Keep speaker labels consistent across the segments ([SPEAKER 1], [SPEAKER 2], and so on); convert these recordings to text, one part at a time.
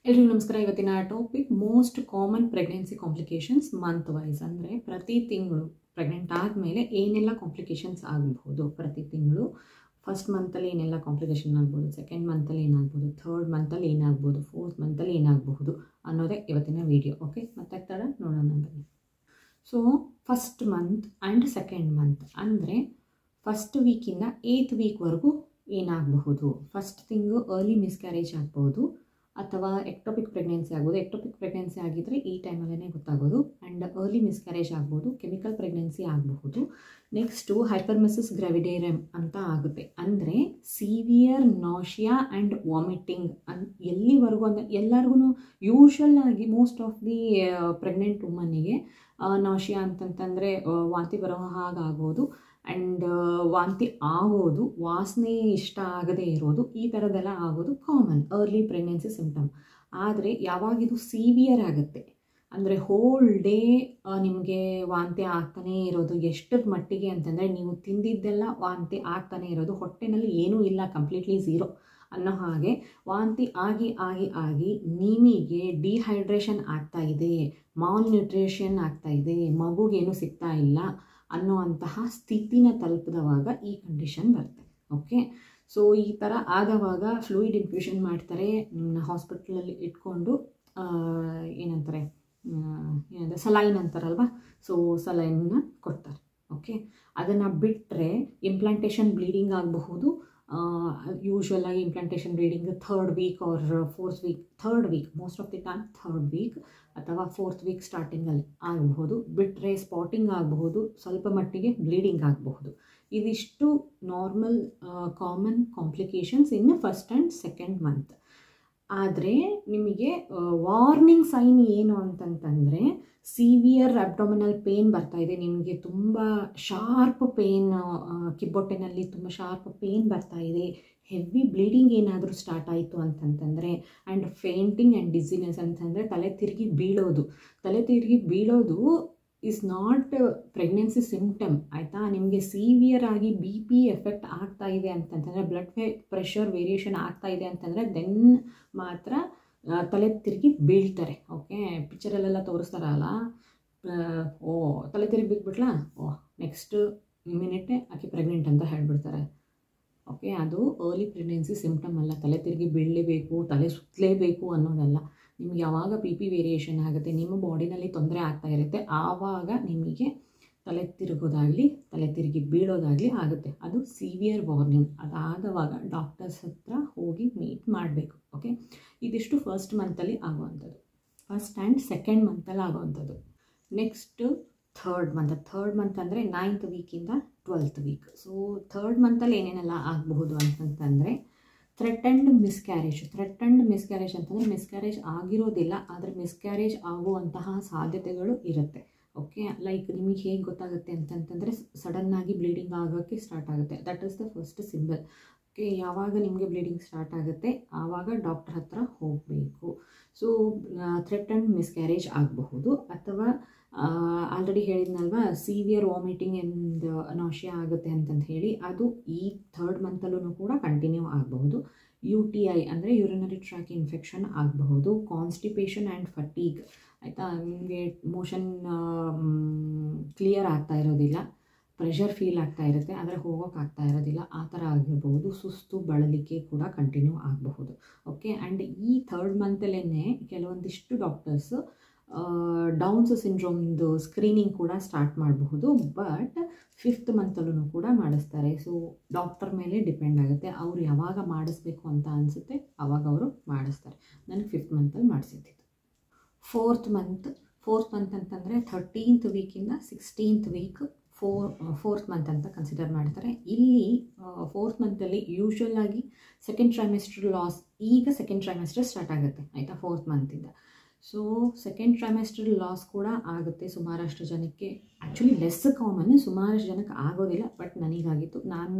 [SPEAKER 1] ಎಲ್ರಿಗೂ ನಮಸ್ಕಾರ. ಇವತ್ತಿನ topic most common pregnancy complications month wise. ಅಂದರೆ ಪ್ರತಿ ತಿಂಗಳು ಪ್ರೆಗ್ನೆಂಟ್ ಆದಮೇಲೆ ಏನೆಲ್ಲ ಕಾಂಪ್ಲಿಕೇಶನ್ಸ್ ಆಗಬಹುದು, ಪ್ರತಿ ತಿಂಗಳು ಫಸ್ಟ್ ಮಂತಲ್ಲಿ ಏನೆಲ್ಲ ಕಾಂಪ್ಲಿಕೇಶನ್ ಆಗ್ಬೋದು, ಸೆಕೆಂಡ್ ಮಂತಲ್ಲಿ ಏನಾಗ್ಬೋದು, ಥರ್ಡ್ ಮಂತಲ್ಲಿ ಏನಾಗ್ಬೋದು, ಫೋರ್ತ್ ಮಂತಲ್ಲಿ ಏನಾಗಬಹುದು ಅನ್ನೋದೇ ಇವತ್ತಿನ ವಿಡಿಯೋ. ಓಕೆ, ಮತ್ತೆ ತಡ ನೋಡೋಣ ಬನ್ನಿ. So first month and second month ಅಂದರೆ ಫಸ್ಟ್ ವೀಕಿಂದ 8th ವೀಕ್ವರೆಗೂ ಏನಾಗಬಹುದು. ಫಸ್ಟ್ ತಿಂಗು ಅರ್ಲಿ ಮಿಸ್ಕ್ಯಾರೇಜ್ ಆಗ್ಬೋದು ಅಥವಾ ಎಕ್ಟೋಪಿಕ್ ಪ್ರೆಗ್ನೆನ್ಸಿ ಆಗ್ಬೋದು. ಎಕ್ಟೋಪಿಕ್ ಪ್ರೆಗ್ನೆನ್ಸಿ ಆಗಿದ್ದರೆ ಈ ಟೈಮಲ್ಲೇ ಗೊತ್ತಾಗೋದು. ಆ್ಯಂಡ್ ಅರ್ಲಿ ಮಿಸ್ಕ್ಯಾರೇಜ್ ಆಗ್ಬೋದು, ಕೆಮಿಕಲ್ ಪ್ರೆಗ್ನೆನ್ಸಿ ಆಗಬಹುದು. ನೆಕ್ಸ್ಟು ಹೈಪರ್ಮೆಸಿಸ್ ಗ್ರಾವಿಡೇರಮ್ ಅಂತ ಆಗುತ್ತೆ. ಅಂದರೆ ಸಿವಿಯರ್ ನಾಷಿಯಾ ಆ್ಯಂಡ್ ವಾಮಿಟಿಂಗ್ ಎಲ್ಲಿವರೆಗೂ ಅಂದರೆ ಎಲ್ಲರಿಗೂ ಯೂಶ್ವಲ್ ಆಗಿ ಮೋಸ್ಟ್ ಆಫ್ ದಿ ಪ್ರೆಗ್ನೆಂಟ್ ವುಮನ್ನಿಗೆ ನಾಷಿಯಾ ಅಂತಂತಂದರೆ ವಾಂತಿ ಬರೋ ಹಾಗಾಗೋದು ಆ್ಯಂಡ್ ವಾಂತಿ ಆಗೋದು, ವಾಸನೆ ಇಷ್ಟ ಆಗದೇ ಇರೋದು, ಈ ಥರದ್ದೆಲ್ಲ ಆಗೋದು ಕಾಮನ್ ಅರ್ಲಿ ಪ್ರೆಗ್ನೆನ್ಸಿ ಸಿಂಪ್ಟಮ್. ಆದರೆ ಯಾವಾಗಿದು ಸಿವಿಯರ್ ಆಗುತ್ತೆ ಅಂದರೆ ಹೋಲ್ ಡೇ ನಿಮಗೆ ವಾಂತಿ ಆಗ್ತಾನೇ ಇರೋದು, ಎಷ್ಟರ ಮಟ್ಟಿಗೆ ಅಂತಂದರೆ ನೀವು ತಿಂದಿದ್ದೆಲ್ಲ ವಾಂತಿ ಆಗ್ತಾನೇ ಇರೋದು, ಹೊಟ್ಟೆನಲ್ಲಿ ಏನೂ ಇಲ್ಲ, ಕಂಪ್ಲೀಟ್ಲಿ ಝೀರೋ ಅನ್ನೋ ಹಾಗೆ ವಾಂತಿ ಆಗಿ ಆಗಿ ಆಗಿ ನಿಮಗೆ ಡಿಹೈಡ್ರೇಷನ್ ಆಗ್ತಾ ಇದೆ, ಮಾಲ್ ನ್ಯೂಟ್ರಿಷನ್ ಆಗ್ತಾ ಇದೆ, ಮಗುಗೇನು ಸಿಗ್ತಾ ಇಲ್ಲ ಅನ್ನುವಂತಹ ಸ್ಥಿತಿನ ತಲುಪಿದವಾಗ ಈ ಕಂಡೀಷನ್ ಬರುತ್ತೆ. ಓಕೆ, ಸೊ ಈ ಥರ ಆದವಾಗ ಫ್ಲೂಯಿಡ್ ಇನ್ಫ್ಯೂಷನ್ ಮಾಡ್ತಾರೆ, ಹಾಸ್ಪಿಟ್ಲಲ್ಲಿ ಇಟ್ಕೊಂಡು ಏನಂತಾರೆ ಸಲೈನ್ ಅಂತಾರಲ್ವ, ಸೊ ಸಲೈನ್ನ ಕೊಡ್ತಾರೆ. ಓಕೆ, ಅದನ್ನು ಬಿಟ್ಟರೆ ಇಂಪ್ಲಾಂಟೇಷನ್ ಬ್ಲೀಡಿಂಗ್ ಆಗಬಹುದು. ಯೂಶ್ವಲಾಗಿ implantation bleeding third week or third week most of the time third week ಅಥವಾ ಫೋರ್ತ್ ವೀಕ್ ಸ್ಟಾರ್ಟಿಂಗಲ್ಲಿ ಆಗಬಹುದು. ಬಿಟ್ಟರೆ ಸ್ಪಾಟಿಂಗ್ ಆಗಬಹುದು, ಸ್ವಲ್ಪ ಮಟ್ಟಿಗೆ ಬ್ಲೀಡಿಂಗ್ ಆಗಬಹುದು. ಇದಿಷ್ಟು normal common complications in first and second month. ಆದರೆ ನಿಮಗೆ ವಾರ್ನಿಂಗ್ ಸೈನ್ ಏನು ಅಂತಂತಂದರೆ ಸಿವಿಯರ್ ಅಬ್ಡೊಮಿನಲ್ ಪೇನ್ ಬರ್ತಾ ಇದೆ, ನಿಮಗೆ ತುಂಬ ಶಾರ್ಪ್ ಪೇನ್, ಕಿಬ್ಬೊಟ್ಟೆನಲ್ಲಿ ತುಂಬ ಶಾರ್ಪ್ ಪೇನ್ ಬರ್ತಾ ಇದೆ, ಹೆವಿ ಬ್ಲೀಡಿಂಗ್ ಏನಾದರೂ ಸ್ಟಾರ್ಟ್ ಆಯಿತು ಅಂತಂತಂದರೆ, ಆ್ಯಂಡ್ ಫೇಂಟಿಂಗ್ ಆ್ಯಂಡ್ ಡಿಸಿನೆಸ್ ಅಂತಂದರೆ ತಲೆ ತಿರುಗಿ ಬೀಳೋದು ಈಸ್ ನಾಟ್ ಪ್ರೆಗ್ನೆನ್ಸಿ ಸಿಂಪ್ಟಮ್. ಆಯಿತಾ, ನಿಮಗೆ ಸಿವಿಯರ್ ಆಗಿ BP ಎಫೆಕ್ಟ್ ಆಗ್ತಾ ಇದೆ ಅಂತಂತಂದರೆ, ಬ್ಲಡ್ ಪ್ರೆಷರ್ ವೇರಿಯೇಷನ್ ಆಗ್ತಾ ಇದೆ ಅಂತಂದರೆ ದೆನ್ ಮಾತ್ರ ತಲೆ ತಿರುಗಿ ಬೀಳ್ತಾರೆ. ಓಕೆ, ಪಿಕ್ಚರಲ್ಲೆಲ್ಲ ತೋರಿಸ್ತಾರಲ್ಲ, ತಲೆ ತಿರುಗಿ ಬಿದ್ದುಬಿಟ್ಲಾ, ನೆಕ್ಸ್ಟ್ ಮಿನಿಟೇ ಆಕೆ ಪ್ರೆಗ್ನೆಂಟ್ ಅಂತ ಹೇಳ್ಬಿಡ್ತಾರೆ. ಓಕೆ, ಅದು ಅರ್ಲಿ ಪ್ರೆಗ್ನೆನ್ಸಿ ಸಿಂಪ್ಟಮ್ ಅಲ್ಲ. ತಲೆ ತಿರುಗಿ ಬೀಳಲೇಬೇಕು, ತಲೆ ಸುತ್ತಲೇಬೇಕು ಅನ್ನೋದಲ್ಲ. ನಿಮ್ಗೆ ಯಾವಾಗ BP ವೇರಿಯೇಷನ್ ಆಗುತ್ತೆ, ನಿಮ್ಮ ಬಾಡಿನಲ್ಲಿ ತೊಂದರೆ ಆಗ್ತಾ ಇರುತ್ತೆ, ಆವಾಗ ನಿಮಗೆ ತಲೆ ತಿರುಗೋದಾಗಲಿ ತಲೆ ತಿರುಗಿ ಬೀಳೋದಾಗಲಿ ಆಗುತ್ತೆ. ಅದು ಸಿವಿಯರ್ ವಾರ್ನಿಂಗ್. ಅದಾದವಾಗ ಡಾಕ್ಟರ್ಸ್ ಹತ್ರ ಹೋಗಿ ಮೀಟ್ ಮಾಡಬೇಕು. ಓಕೆ, ಇದಿಷ್ಟು ಫಸ್ಟ್ ಮಂತಲ್ಲಿ ಆಗುವಂಥದ್ದು, ಫಸ್ಟ್ ಆ್ಯಂಡ್ ಸೆಕೆಂಡ್ ಮಂತಲ್ಲಿ ಆಗುವಂಥದ್ದು. ನೆಕ್ಸ್ಟು ಥರ್ಡ್ ಮಂತ್ ಅಂದರೆ 9th ವೀಕಿಂದ 12th ವೀಕ್. ಸೊ ಥರ್ಡ್ ಮಂತಲ್ಲಿ ಏನೇನೆಲ್ಲ ಆಗಬಹುದು ಅಂತಂತಂದರೆ ಥ್ರೆಟನ್ಡ್ ಮಿಸ್ಕ್ಯಾರೇಜ್ ಅಂತಂದರೆ ಮಿಸ್ಕ್ಯಾರೇಜ್ ಆಗಿರೋದಿಲ್ಲ, ಆದರೆ ಮಿಸ್ಕ್ಯಾರೇಜ್ ಆಗುವಂತಹ ಸಾಧ್ಯತೆಗಳು ಇರುತ್ತೆ. ಓಕೆ, ಲೈಕ್ ನಿಮಗೆ ಹೇಗೆ ಗೊತ್ತಾಗುತ್ತೆ ಅಂತಂತಂದರೆ ಸಡನ್ನಾಗಿ ಬ್ಲೀಡಿಂಗ್ ಆಗೋಕ್ಕೆ ಸ್ಟಾರ್ಟ್ ಆಗುತ್ತೆ. That is the first symbol. Okay, ಯಾವಾಗ ನಿಮಗೆ ಬ್ಲೀಡಿಂಗ್ ಸ್ಟಾರ್ಟ್ ಆಗುತ್ತೆ ಆವಾಗ ಡಾಕ್ಟರ್ ಹತ್ರ ಹೋಗಬೇಕು. ಸೊ ಥ್ರೆಟನ್ಡ್ ಮಿಸ್ಕ್ಯಾರೇಜ್ ಆಗಬಹುದು, ಅಥವಾ ಆಲ್ರೆಡಿ ಹೇಳಿದ್ನಲ್ವಾ ಸಿವಿಯರ್ ವಾಮಿಟಿಂಗ್ ಆ್ಯಂಡ್ ನಾಷಿಯಾ ಆಗುತ್ತೆ ಅಂತಂತ ಹೇಳಿ, ಅದು ಈ ಥರ್ಡ್ ಮಂತಲ್ಲೂ ಕೂಡ ಕಂಟಿನ್ಯೂ ಆಗಬಹುದು. UTI ಅಂದರೆ ಯೂರಿನರಿ ಟ್ರ್ಯಾಕ್ ಇನ್ಫೆಕ್ಷನ್ ಆಗಬಹುದು, ಕಾನ್ಸ್ಟಿಪೇಷನ್ ಆ್ಯಂಡ್ ಫಟೀಗ್. ಆಯಿತಾ, ನಿಮಗೆ ಮೋಷನ್ ಕ್ಲಿಯರ್ ಆಗ್ತಾ ಇರೋದಿಲ್ಲ, ಪ್ರೆಷರ್ ಫೀಲ್ ಆಗ್ತಾ ಇರುತ್ತೆ, ಆದರೆ ಹೋಗೋಕ್ಕಾಗ್ತಾ ಇರೋದಿಲ್ಲ, ಆ ಥರ ಆಗಿರ್ಬೋದು. ಸುಸ್ತು ಬಳಲಿಕೆ ಕೂಡ ಕಂಟಿನ್ಯೂ ಆಗಬಹುದು. ಓಕೆ, ಆ್ಯಂಡ್ ಈ ಥರ್ಡ್ ಮಂತಲ್ಲೇ ಕೆಲವೊಂದಿಷ್ಟು ಡಾಕ್ಟರ್ಸ್ ಡೌನ್ಸ್ ಸಿಂಡ್ರೋಮ್ದು ಸ್ಕ್ರೀನಿಂಗ್ ಕೂಡ ಸ್ಟಾರ್ಟ್ ಮಾಡಬಹುದು. ಬಟ್ 5th ಮಂತಲ್ಲೂ ಕೂಡ ಮಾಡಿಸ್ತಾರೆ. ಸೊ ಡಾಕ್ಟರ್ ಮೇಲೆ ಡಿಪೆಂಡ್ ಆಗುತ್ತೆ, ಅವ್ರು ಯಾವಾಗ ಮಾಡಿಸ್ಬೇಕು ಅಂತ ಅನಿಸುತ್ತೆ ಆವಾಗ ಅವರು ಮಾಡಿಸ್ತಾರೆ. ನನಗೆ 5th ಮಂತಲ್ಲಿ ಮಾಡಿಸಿದ್ದಿದ್ದು. ಫೋರ್ತ್ ಮಂತ್ ಅಂತಂದರೆ 13th ವೀಕಿಂದ 16th ವೀಕ್ ಫೋರ್ತ್ ಮಂತ್ ಅಂತ ಕನ್ಸಿಡರ್ ಮಾಡ್ತಾರೆ. ಇಲ್ಲಿ ಫೋರ್ತ್ ಮಂತಲ್ಲಿ ಯೂಶ್ವಲ್ ಆಗಿ ಸೆಕೆಂಡ್ ಟ್ರೈಮೆಸ್ಟರ್ ಲಾಸ್, ಈಗ ಸೆಕೆಂಡ್ ಟ್ರೈಮೆಸ್ಟರ್ ಸ್ಟಾರ್ಟ್ ಆಗುತ್ತೆ. ಆಯಿತಾ, ಫೋರ್ತ್ ಮಂತಿಂದ. ಸೊ ಸೆಕೆಂಡ್ ಟ್ರೈಮೆಸ್ಟರ್ ಲಾಸ್ ಕೂಡ ಆಗುತ್ತೆ ಸುಮಾರಷ್ಟು ಜನಕ್ಕೆ. ಆ್ಯಕ್ಚುಲಿ ಲೆಸ್ ಕಾಮನ್, ಸುಮಾರಷ್ಟು ಜನಕ್ಕೆ ಆಗೋದಿಲ್ಲ, ಬಟ್ ನನಗಾಗಿತ್ತು.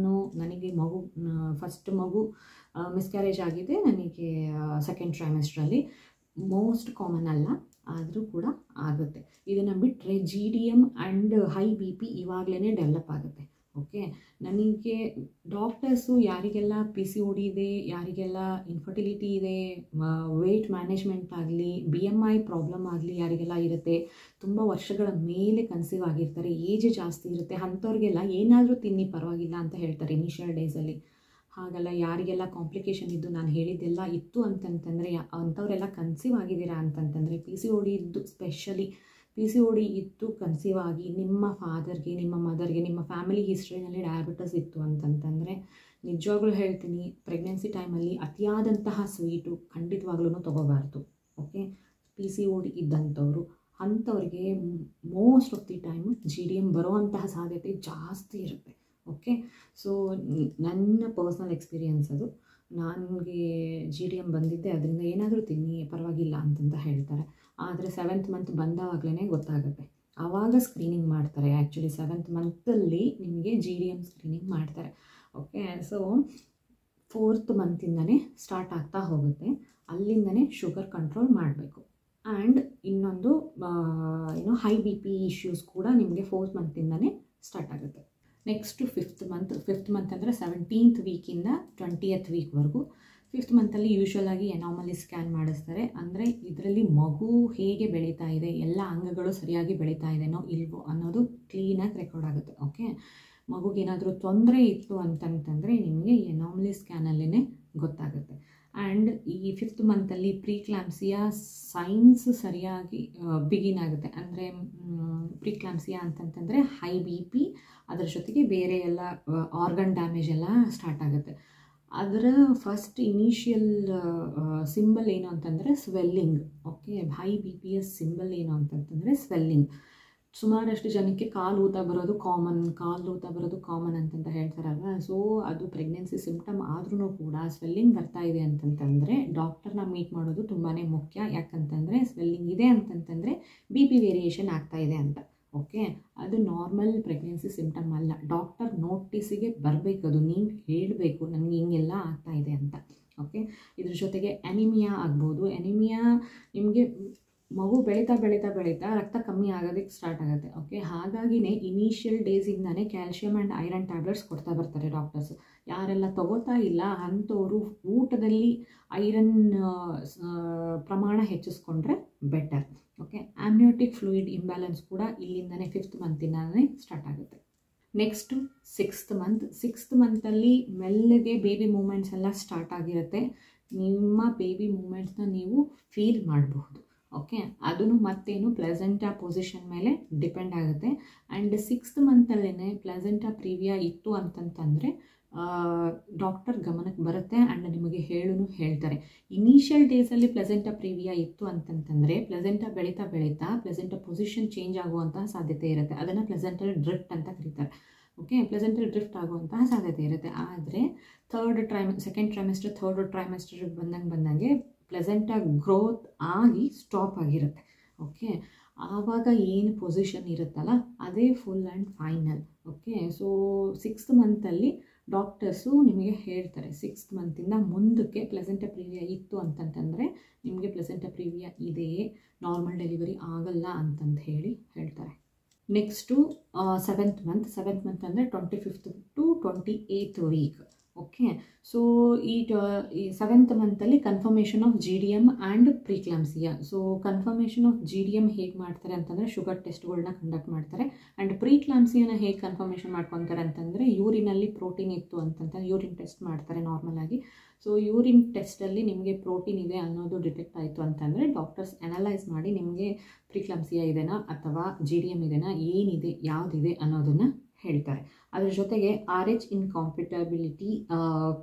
[SPEAKER 1] ನನಗೆ ಫಸ್ಟ್ ಮಗು ಮಿಸ್ಕ್ಯಾರೇಜ್ ಆಗಿದೆ ನನಗೆ ಸೆಕೆಂಡ್ ಟ್ರೈಮೆಸ್ಟ್ರಲ್ಲಿ. ಮೋಸ್ಟ್ ಕಾಮನ್ ಅಲ್ಲ, ಆದರೂ ಕೂಡ ಆಗುತ್ತೆ. ಇದನ್ನು ಬಿಟ್ಟರೆ GDM ಆ್ಯಂಡ್ ಹೈ BP ಇವಾಗಲೇ ಡೆವಲಪ್ ಆಗುತ್ತೆ. ಓಕೆ, ನನಗೆ ಡಾಕ್ಟರ್ಸು ಯಾರಿಗೆಲ್ಲ PCOD ಇದೆ, ಯಾರಿಗೆಲ್ಲ ಇನ್ಫರ್ಟಿಲಿಟಿ ಇದೆ, ವೆಯ್ಟ್ ಮ್ಯಾನೇಜ್ಮೆಂಟ್ ಆಗಲಿ, BMI ಪ್ರಾಬ್ಲಮ್ ಆಗಲಿ ಯಾರಿಗೆಲ್ಲ ಇರುತ್ತೆ, ತುಂಬ ವರ್ಷಗಳ ಮೇಲೆ ಕನ್ಸೀವ್ ಆಗಿರ್ತಾರೆ, ಏಜ್ ಜಾಸ್ತಿ ಇರುತ್ತೆ, ಅಂಥವ್ರಿಗೆಲ್ಲ ಏನಾದರೂ ತಿನ್ನಿ ಪರವಾಗಿಲ್ಲ ಅಂತ ಹೇಳ್ತಾರೆ ಇನಿಷಿಯಲ್ ಡೇಸಲ್ಲಿ. ಹಾಗಲ್ಲ, ಯಾರಿಗೆಲ್ಲ ಕಾಂಪ್ಲಿಕೇಶನ್ ಇದ್ದು ನಾನು ಹೇಳಿದ್ದೆಲ್ಲ ಇತ್ತು ಅಂತಂತಂದರೆ, ಅಂಥವರೆಲ್ಲ ಕನ್ಸೀವ್ ಆಗಿದ್ದೀರಾ ಅಂತಂತಂದರೆ, PCOD ಇದ್ದು ಸ್ಪೆಷಲಿ PCOD ಇತ್ತು ಕನ್ಸೀವ್ ಆಗಿ ನಿಮ್ಮ ಫಾದರ್ಗೆ, ನಿಮ್ಮ ಮದರ್ಗೆ, ನಿಮ್ಮ ಫ್ಯಾಮಿಲಿ ಹಿಸ್ಟ್ರಿನಲ್ಲಿ ಡಯಾಬಿಟಸ್ ಇತ್ತು ಅಂತಂತಂದರೆ, ನಿಜವಾಗ್ಲೂ ಹೇಳ್ತೀನಿ, ಪ್ರೆಗ್ನೆನ್ಸಿ ಟೈಮಲ್ಲಿ ಅತಿಯಾದಂತಹ ಸ್ವೀಟು ಖಂಡಿತವಾಗ್ಲೂ ತೊಗೋಬಾರ್ದು. ಓಕೆ, PCOD ಇದ್ದಂಥವ್ರು ಅಂಥವ್ರಿಗೆ most of the time GDM ಬರೋವಂತಹ ಸಾಧ್ಯತೆ ಜಾಸ್ತಿ ಇರುತ್ತೆ. ಓಕೆ, ಸೊ ನನ್ನ ಪರ್ಸ್ನಲ್ ಎಕ್ಸ್ಪೀರಿಯನ್ಸ್ ಅದು. ನನಗೆ GDM ಬಂದಿದ್ದೆ, ಅದರಿಂದ ಏನಾದರೂ ತಿನ್ನಿ ಪರವಾಗಿಲ್ಲ ಅಂತಂತ ಹೇಳ್ತಾರೆ. ಆದರೆ 7th ಮಂತ್ ಬಂದಾಗಲೇ ಗೊತ್ತಾಗುತ್ತೆ, ಆವಾಗ ಸ್ಕ್ರೀನಿಂಗ್ ಮಾಡ್ತಾರೆ. ಆ್ಯಕ್ಚುಲಿ 7th ಮಂತಲ್ಲಿ ನಿಮಗೆ GDM ಸ್ಕ್ರೀನಿಂಗ್ ಮಾಡ್ತಾರೆ. ಓಕೆ, ಸೊ 4th ಮಂತಿಂದನೇ ಸ್ಟಾರ್ಟ್ ಆಗ್ತಾ ಹೋಗುತ್ತೆ. ಅಲ್ಲಿಂದನೇ ಶುಗರ್ ಕಂಟ್ರೋಲ್ ಮಾಡಬೇಕು. ಆ್ಯಂಡ್ ಇನ್ನೊಂದು ಹೈ BP ಇಶ್ಯೂಸ್ ಕೂಡ ನಿಮಗೆ 4th ಮಂತಿಂದನೇ ಸ್ಟಾರ್ಟ್ ಆಗುತ್ತೆ. ನೆಕ್ಸ್ಟು 5th ಮಂತ್ ಅಂದರೆ 17th ವೀಕಿಂದ 20th ವೀಕ್ವರೆಗೂ. 5th ಮಂತಲ್ಲಿ ಯೂಶ್ವಲಾಗಿ ಎನಾಮಲಿ ಸ್ಕ್ಯಾನ್ ಮಾಡಿಸ್ತಾರೆ. ಅಂದರೆ ಇದರಲ್ಲಿ ಮಗು ಹೇಗೆ ಬೆಳೀತಾ ಇದೆ, ಎಲ್ಲ ಅಂಗಗಳು ಸರಿಯಾಗಿ ಬೆಳೀತಾ ಇದೆನೋ ಇಲ್ವೋ ಅನ್ನೋದು ಕ್ಲೀನಾಗಿ ರೆಕಾರ್ಡ್ ಆಗುತ್ತೆ. ಓಕೆ, ಮಗುಗೇನಾದರೂ ತೊಂದರೆ ಇತ್ತು ಅಂತಂತಂದರೆ ನಿಮಗೆ ಎನಾಮಲಿ ಸ್ಕ್ಯಾನಲ್ಲೇ ಗೊತ್ತಾಗುತ್ತೆ. ಆ್ಯಂಡ್ ಈ 5th ಮಂತಲ್ಲಿ ಪ್ರೀಕ್ಲಾಂಪ್ಸಿಯಾ ಸೈನ್ಸ್ ಸರಿಯಾಗಿ ಬಿಗಿನ್ ಆಗುತ್ತೆ. ಅಂದರೆ ಪ್ರೀಕ್ಲಾಂಪ್ಸಿಯಾ ಅಂತಂತಂದರೆ ಹೈ BP, ಅದರ ಜೊತೆಗೆ ಬೇರೆ ಎಲ್ಲ ಆರ್ಗನ್ ಡ್ಯಾಮೇಜ್ ಎಲ್ಲ ಸ್ಟಾರ್ಟ್ ಆಗುತ್ತೆ. ಅದರ ಫಸ್ಟ್ ಇನಿಷಿಯಲ್ ಸಿಂಬಲ್ ಏನು ಅಂತಂದರೆ ಸ್ವೆಲ್ಲಿಂಗ್. ಓಕೆ, ಹೈ BPಯ ಸಿಂಬಲ್ ಏನು ಅಂತಂತಂದರೆ ಸ್ವೆಲ್ಲಿಂಗ್. ಸುಮಾರಷ್ಟು ಜನಕ್ಕೆ ಕಾಲು ಊತ ಬರೋದು ಕಾಮನ್ ಅಂತಂತ ಹೇಳ್ತಾರಲ್ವ. ಸೊ ಅದು ಪ್ರೆಗ್ನೆನ್ಸಿ ಸಿಂಪ್ಟಮ್ ಆದ್ರೂ ಕೂಡ ಸ್ವೆಲ್ಲಿಂಗ್ ಬರ್ತಾ ಇದೆ ಅಂತಂತಂದರೆ ಡಾಕ್ಟರ್ನ ಮೀಟ್ ಮಾಡೋದು ತುಂಬಾ ಮುಖ್ಯ. ಯಾಕಂತಂದರೆ ಸ್ವೆಲ್ಲಿಂಗ್ ಇದೆ ಅಂತಂತಂದರೆ BP ವೇರಿಯೇಷನ್ ಆಗ್ತಾ ಇದೆ ಅಂತ. ಓಕೆ, ಅದು ನಾರ್ಮಲ್ ಪ್ರೆಗ್ನೆನ್ಸಿ ಸಿಂಪ್ಟಮ್ ಅಲ್ಲ. ಡಾಕ್ಟರ್ ನೋಟಿಸಿಗೆ ಬರಬೇಕು, ಅದು ನೀವು ಹೇಳಬೇಕು ನನಗೆ ಹಿಂಗೆಲ್ಲ ಆಗ್ತಾ ಇದೆ ಅಂತ. ಓಕೆ, ಇದ್ರ ಜೊತೆಗೆ ಅನಿಮಿಯಾ ಆಗ್ಬೋದು. ಅನಿಮಿಯಾ ನಿಮಗೆ ಮಗು ಬೆಳೀತಾ ರಕ್ತ ಕಮ್ಮಿ ಆಗೋದಕ್ಕೆ ಸ್ಟಾರ್ಟ್ ಆಗುತ್ತೆ. ಓಕೆ, ಹಾಗಾಗಿನೇ ಇನಿಷಿಯಲ್ ಡೇಸಿಂದನೇ ಕ್ಯಾಲ್ಶಿಯಮ್ ಆ್ಯಂಡ್ ಐರನ್ ಟ್ಯಾಬ್ಲೆಟ್ಸ್ ಕೊಡ್ತಾ ಬರ್ತಾರೆ ಡಾಕ್ಟರ್ಸ್. ಯಾರೆಲ್ಲ ತಗೋತಾ ಇಲ್ಲ ಅಂಥವರು ಊಟದಲ್ಲಿ ಐರನ್ ಪ್ರಮಾಣ ಹೆಚ್ಚಿಸ್ಕೊಂಡ್ರೆ better. Okay, amniotic fluid imbalance ಕೂಡ ಇಲ್ಲಿಂದನೇ 5th ಮಂತಿಂದನೇ ಸ್ಟಾರ್ಟ್ ಆಗುತ್ತೆ. ನೆಕ್ಸ್ಟು 6th ಮಂತಲ್ಲಿ ಮೆಲ್ಲಗೆ ಬೇಬಿ ಮೂಮೆಂಟ್ಸ್ ಎಲ್ಲ ಸ್ಟಾರ್ಟ್ ಆಗಿರುತ್ತೆ. ನಿಮ್ಮ ಬೇಬಿ ಮೂಮೆಂಟ್ಸ್ನ ನೀವು ಫೀಲ್ ಮಾಡಬಹುದು. ಓಕೆ, ಅದನ್ನು ಮತ್ತೇನು ಪ್ಲೆಸೆಂಟಾ ಪೊಸಿಷನ್ ಮೇಲೆ ಡಿಪೆಂಡ್ ಆಗುತ್ತೆ. ಆ್ಯಂಡ್ 6th ಮಂತಲ್ಲೇ ಪ್ಲೆಸೆಂಟಾ ಪ್ರೀವಿಯಾ ಇತ್ತು ಅಂತಂತಂದರೆ ಡಾಕ್ಟರ್ ಗಮನಕ್ಕೆ ಬರುತ್ತೆ ಆ್ಯಂಡ್ ನಿಮಗೆ ಹೇಳ್ತಾರೆ. ಇನಿಷಿಯಲ್ ಡೇಸಲ್ಲಿ ಪ್ಲೆಸೆಂಟಾ ಪ್ರೀವಿಯಾ ಇತ್ತು ಅಂತಂತಂದರೆ ಪ್ಲೆಸೆಂಟಾ ಬೆಳೀತಾ ಪ್ಲೆಸೆಂಟಾ ಪೊಸಿಷನ್ ಚೇಂಜ್ ಆಗುವಂತಹ ಸಾಧ್ಯತೆ ಇರುತ್ತೆ. ಅದನ್ನು ಪ್ಲೆಸೆಂಟಲ್ ಡ್ರಿಫ್ಟ್ ಅಂತ ಕರೀತಾರೆ. ಓಕೆ, ಪ್ಲೆಸೆಂಟಲ್ ಡ್ರಿಫ್ಟ್ ಆಗುವಂತಹ ಸಾಧ್ಯತೆ ಇರುತ್ತೆ. ಆದರೆ ಸೆಕೆಂಡ್ ಟ್ರೈಮೆಸ್ಟರ್ ಥರ್ಡ್ ಟ್ರೈಮೆಸ್ಟರ್ ಬಂದಂಗೆ ಪ್ಲೆಸೆಂಟಾ ಗ್ರೋತ್ ಆಗಿ ಸ್ಟಾಪ್ ಆಗಿರುತ್ತೆ. ಓಕೆ, ಆವಾಗ ಏನು ಪೊಸಿಷನ್ ಇರುತ್ತಲ್ಲ ಅದೇ full and final. Okay, so 6th ಮಂತಲ್ಲಿ ಡಾಕ್ಟರ್ಸು ನಿಮಗೆ ಹೇಳ್ತಾರೆ 6th ಮಂತಿಂದ ಮುಂದಕ್ಕೆ ಪ್ಲೆಸೆಂಟಾ ಪ್ರೀವಿಯಾ ಇತ್ತು ಅಂತಂತಂದರೆ ನಿಮಗೆ ಪ್ಲೆಸೆಂಟಾ ಪ್ರೀವಿಯಾ ಇದೆಯೇ, ನಾರ್ಮಲ್ ಡೆಲಿವರಿ ಆಗಲ್ಲ ಅಂತಂದು ಹೇಳ್ತಾರೆ. ನೆಕ್ಸ್ಟು 7th ಮಂತ್ ಅಂದರೆ 25th to 28th weak. Okay, so ಈ 7th ಮಂತಲ್ಲಿ confirmation of GDM and preeclampsia. So confirmation of GDM ಹೇಗೆ ಮಾಡ್ತಾರೆ ಅಂತಂದರೆ ಶುಗರ್ ಟೆಸ್ಟ್ಗಳನ್ನ ಕಂಡಕ್ಟ್ ಮಾಡ್ತಾರೆ. ಆ್ಯಂಡ್ ಪ್ರೀಕ್ಲಾಂಪ್ಸಿಯಾನ ಹೇಗೆ ಕನ್ಫರ್ಮೇಷನ್ ಮಾಡ್ಕೊತಾರೆ ಅಂತಂದರೆ ಯೂರಿನಲ್ಲಿ ಪ್ರೋಟೀನ್ ಇತ್ತು ಅಂತಂತ ಯೂರಿನ್ ಟೆಸ್ಟ್ ಮಾಡ್ತಾರೆ ನಾರ್ಮಲಾಗಿ. ಸೊ ಯೂರಿನ್ ಟೆಸ್ಟಲ್ಲಿ ನಿಮಗೆ ಪ್ರೋಟೀನ್ ಇದೆ ಅನ್ನೋದು ಡಿಟೆಕ್ಟ್ ಆಯಿತು ಅಂತಂದರೆ ಡಾಕ್ಟರ್ಸ್ ಅನಲೈಸ್ ಮಾಡಿ ನಿಮಗೆ ಪ್ರೀಕ್ಲಾಂಪ್ಸಿಯಾ ಇದೆನಾ ಅಥವಾ GDM ಇದೆನಾ, ಏನಿದೆ ಯಾವುದಿದೆ ಅನ್ನೋದನ್ನು ಹೇಳ್ತಾರೆ. ಅದ್ರ ಜೊತೆಗೆ RH ಇನ್ಕಾಂಪಿಟಬಿಲಿಟಿ